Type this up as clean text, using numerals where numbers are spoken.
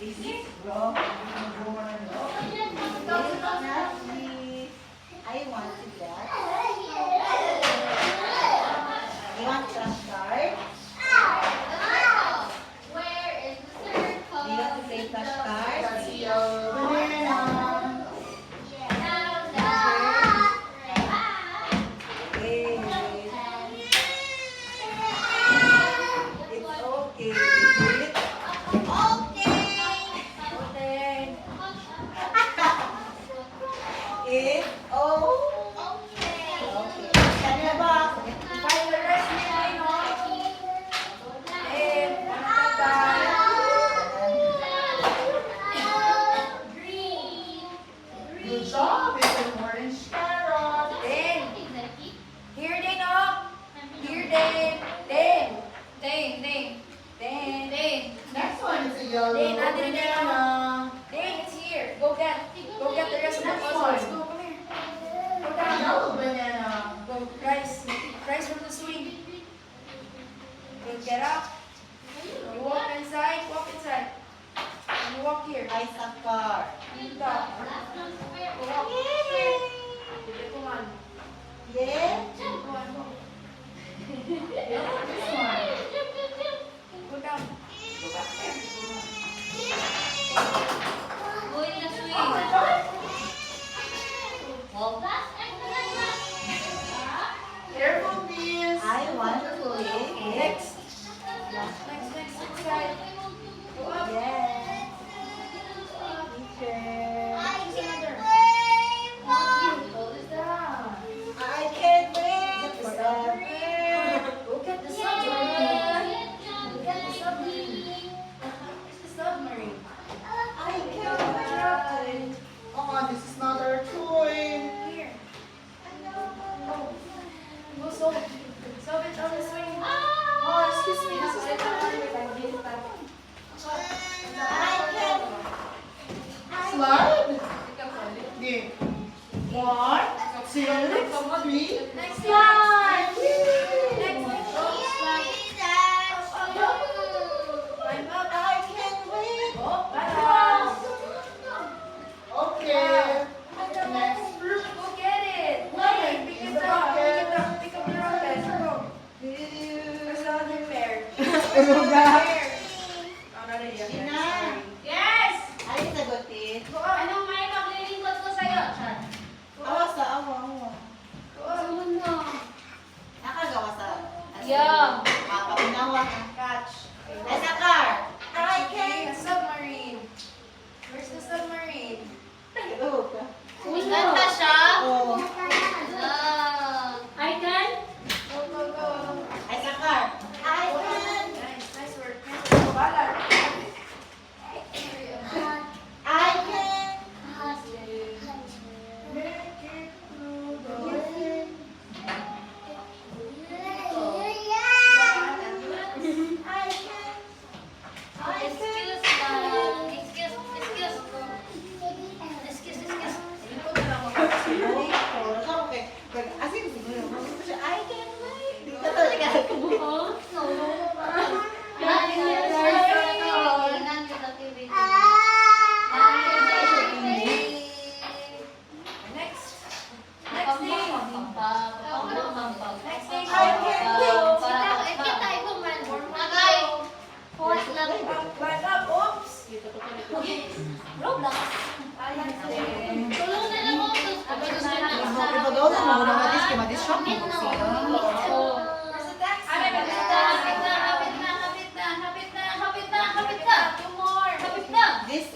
Bro, I want to get. You want to start? Where is the circle? Do you want to play flashcards? Down, down. Okay. It's okay. It's okay. Saan na ba? Good job. It's an orange carrot. Here they know. Here they. Next one is a yellow Then, other than banana. Then it's here. Go get the rest of the puzzles. Go, come here. Go down. Yellow banana. Go, Rice from the swing. Go, get up. You walk inside. You walk here. Ay, sakar. Dito. Go walk. Dito man. Yeah? Go on, go. This one. Go down. Go back there. Oh my God. Careful, please. I want to play. Next. Side. Go up. Yes. Teacher. I can't wait for that. Go get the submarine. Where's the submarine? I can't wait. Oh, this is not our toy. Here. Go solve it. Solve it on the swing. Oh, excuse me. This is the Slide. Okay. 1, 2, 3. Next one. Climb up. I can't wait. Oh, bye. Okay. Next fruit. Go get it. Pick it up. Pick up the rocket. Go. Where's the other pair? Pair. Oh, not yet. Ina. Yes! Ay, sagutin. Go up. Anong may maglilingkod ko sa'yo? Awa sa awa. Go up. Sumunod mo. Nakagawa sa... Yeah. Mapapinawa. Catch. Ay, sakar. I Okay, can't. a submarine. Where's the submarine? Ito ka. Ganda siya. Oh. I can? Go, go, go. Ay, sakar. I can't. Nice work. Go, Balar. I can't. Make it through the rain. I can't. Excuse lang. Excuse. Ito na lang ako. Ay, ko. Okay. Asin, siguro. I can't wait. Di ka talaga. Next. Next thing. Climb up. Oops. Tulong na lang ako. Iba daw na mga namadis, kimadis shop mo. Where's the taxi? Hapit na. Two more. This